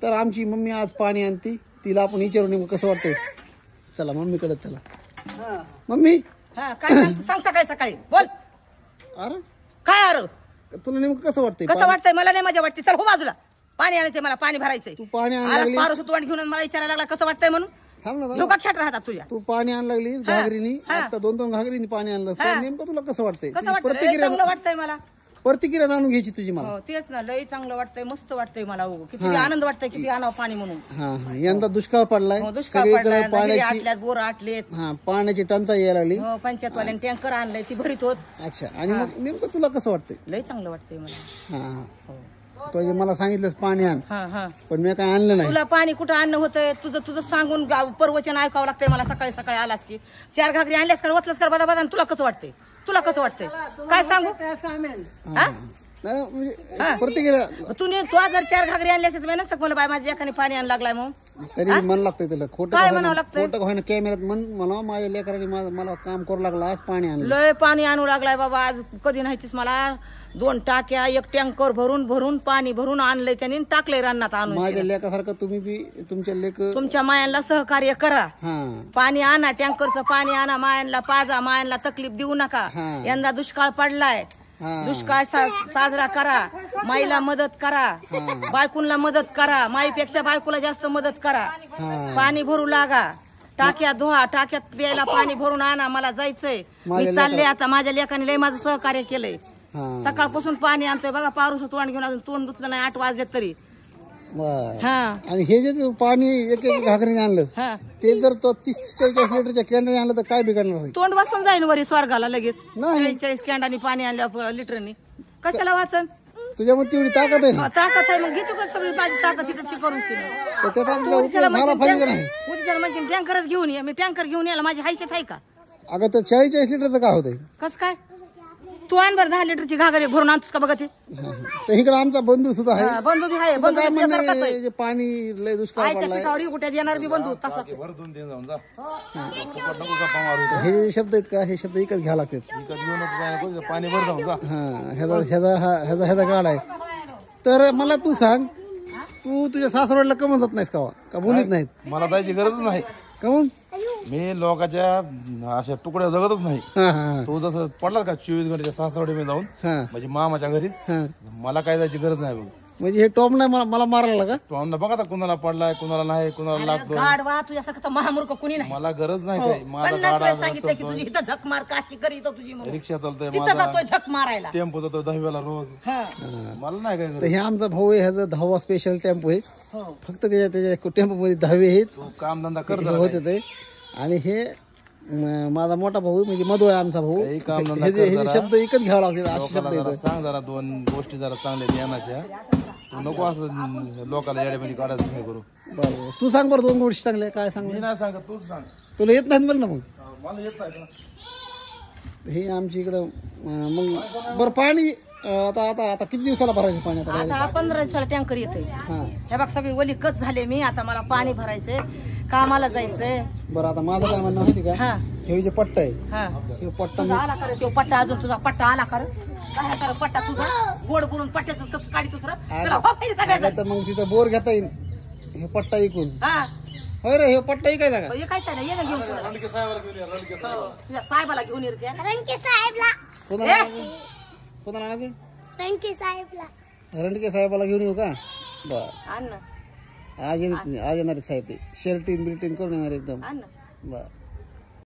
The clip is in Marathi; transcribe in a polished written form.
तर आमची मम्मी आज पाणी आणती, तिला आपण विचारून नेमकं कसं वाटतंय. चला मम्मीकडे चला. मम्मी काय सांग सकाळी सकाळी बोल. अरे काय अरे तुला नेमकं कसं वाटतंय? कसं वाटतंय? मला नाही मजा वाटते. चल हो बाजूला. पाणी आणायचंय मला, पाणी भरायचंय. तू पाणी आणायला आलास लागली, पारोस तू घेऊन मला विचारायला लागला कसं वाटतंय म्हणून. थांब ना लोक खेट राहतात तुझ्या. तू पाणी आणायला लागली घागरीनी, आता 2-2 घागरीनी पाणी आणलं. तर नेमकं तुला कसं वाटतंय? कसं वाटतंय? लय प्रतिक्रिया चांगलं वाटतंय मला. प्रतिक्रिया जाणून घ्यायची तुझी मला. हो तेच ना, लय चांगलं वाटतंय, मस्त वाटतंय मला. किती आनंद वाटतंय, किती आणावं पाणी म्हणून. हा यंदा दुष्काळ पडलाय, दुष्काळ पडलाय, नदी आटल्यात, बोर आटलेत. पाण्याची टंचाई यायला लागली. हो पंचायतवाल्याने टँकर आणलंय, ती भरीत होत. अच्छा, आणि मग नेमकं तुला कसं वाटतंय? लय चांगलं वाटतंय मला. हा तुझे मला सांगितलंस पाणी आण, हा पण मी काय आणलं नाही. तुला पाणी कुठं आणणं होतंय? तुझं सांगून प्रवचन ऐकावं लागतंय मला. सकाळी सकाळी आलास की 4 घागरी आणल्यास कर, वचलस कर, बदा बदा. तुला कसं वाटतंय? तुला कसं वाटतंय? काय सांगू? प्रतिक्रिया तू जर 4 घागरी आणल्यास नसतं मला बाय माझ्या एकाने पाणी आण लागलाय मग. तरी मन लागतंय त्याला. काय म्हणावं लागतंय? खोटं होईना कॅमेऱ्यात म्हण मला, माझ्या लेकरांनी मला काम करू लागला, आज पाणी आणलं. लय पाणी आणू लागलाय बाबा आज. कधी नाहीतीस मला. 2 टाक्या, 1 टँकर भरून भरून पाणी भरून आणलंय त्यांनी, टाकलंय रानात आणून. माझ्या लेकासारखं तुम्ही बी तुमच्या लेक तुमच्या मायांना सहकार्य करा. पाणी आणा, टँकरचं पाणी आणा, मायांना पाजा, मायांना तकलीफ देऊ नका. यंदा दुष्काळ पडलाय, दुष्काळ साजरा करा. माईला मदत करा, बायकोला मदत करा. माईपेक्षा बायकोला जास्त मदत करा. पाणी भरू लागा, टाक्या धुवा, टाक्यात प्यायला पाणी भरून आणा. मला जायचंय, मी चालले आता. माझ्या लेकाने लय माझं सहकार्य केलंय. सकाळपासून पाणी आणतोय बघा. पारूस तोंड घेऊन अजून तोंड धुतलं नाही, 8 वाजले तरी. आणि हे जे पाणी 1-1 घागरीने आणलं, ते जर 30-40 लिटरच्या कॅन्डाने आणलं तर काय बिघडणार? तोंड वाचून जाईन वरी स्वर्गाला लगेच. 40 कॅन्डानी पाणी आणल्या लिटरनी. कशाला वाचन? तुझ्यामध्ये तेवढी ताकद आहे. ताकद आहे मग घेतो का सगळी माझी ताकद तिथं करून. उद्याच्याला म्हणजे टँकरच घेऊन ये. मी टँकर घेऊन यायला माझी हैसियत आहे का? अगं तर 40-40 लिटरचं काय होतंय? कस काय? तू आण बरं 10 लिटरची घागरी भरून आणतोस का बघा ते. तर इकडे आमचा बंधू सुद्धा आहे. बंधू बी आहे. बंधू पाणी लय दुष्काळ पडलाय. कुठ्यात येणार बी बंधू तसाच. हे जे शब्द आहेत का, हे शब्द इकत घ्यावं लागतात. पाणी भर ह्याचा गाड आहे. तर मला तू सांग, तू तुझ्या सासरवाडीला कमवत जात नाहीस का बोलीत नाहीत? मला जायची गरजच नाही. काहून? मी लोकांच्या अशा तुकड्या जगतच नाही. तो जसं पडला का 24 घंट्याच्या सासरवाडीमध्ये जाऊन, म्हणजे मामाच्या घरी, मला काय जायची गरज नाही बघ. म्हणजे हे टॉम नाही मला मारायला का? टॉमला बघा कुणाला पडलाय, कुणाला नाही, कुणाला लागतो. गाडवा तुझ्यासारखं महामूर्ख कुणी नाही. मला गरज नाही काही. माझा सांगितलं की तुझी इथं झक मार काशी करी तुझी. रिक्षा चालतंय, तिथं जातोय झक मारायला. टेम्पो जातो 10ला रोज. मला नाही काय. हे आमचा भाऊ आहे, ह्याचा 10वा स्पेशल टेम्पो आहे. फक्त त्याच्या टेम्पो मध्ये 10 आहेत. कामधंदा करत होते ते. आणि हे माझा मोठा भाऊ म्हणजे मधू आहे आमचा भाऊ. हे शब्द इकत घ्यावं लागते. असे शब्द सांग जरा 2 गोष्टी जरा चांगल्या ज्ञानाच्या. तू नको असं लोकांना येड्यामध्ये काढायचं नाही करू. बरोबर. तू सांग बरं 2 गोष्टी चांगल्या. काय सांग? नाही सांगत, तूच सांग. तुला येत नाहीत बरं ना? मग मला येत नाही. हे आमच्या इकडं मग बरं पाणी आता आता आता किती दिवसाला भरायचं पाणी? आता 15 दिवसाला टँकर येतोय. हे बघ सगळी ओली कच झाले मी. आता मला पाणी भरायचंय, कामाला जायचंय. बरं आता माझं काय म्हणणं माहिती का, हे जे पट्टा आहे, हे पट्टा आला कर. तो पट्टा अजून तुझा पट्टा आला कर. काय कर पट्टा तुझा गोड करून पट्ट्याच कसं काढी तुझं. तर मग तिथं बोर घेता येईल हे पट्टा ऐकून. होय रे, हे पट्टा ऐकायचा का? ऐकायचा नाही. ये ना घेऊन तुझ्या साहेबाला घेऊन येते. रणके साहेबला. कोणाला आणायचं? रणके साहेबला. रणके साहेबाला घेऊन येऊ का? बर आण ना. आज येणार साहेब. ते शर्टीन बिल्टीन करून येणार एकदम. आण ना. बर.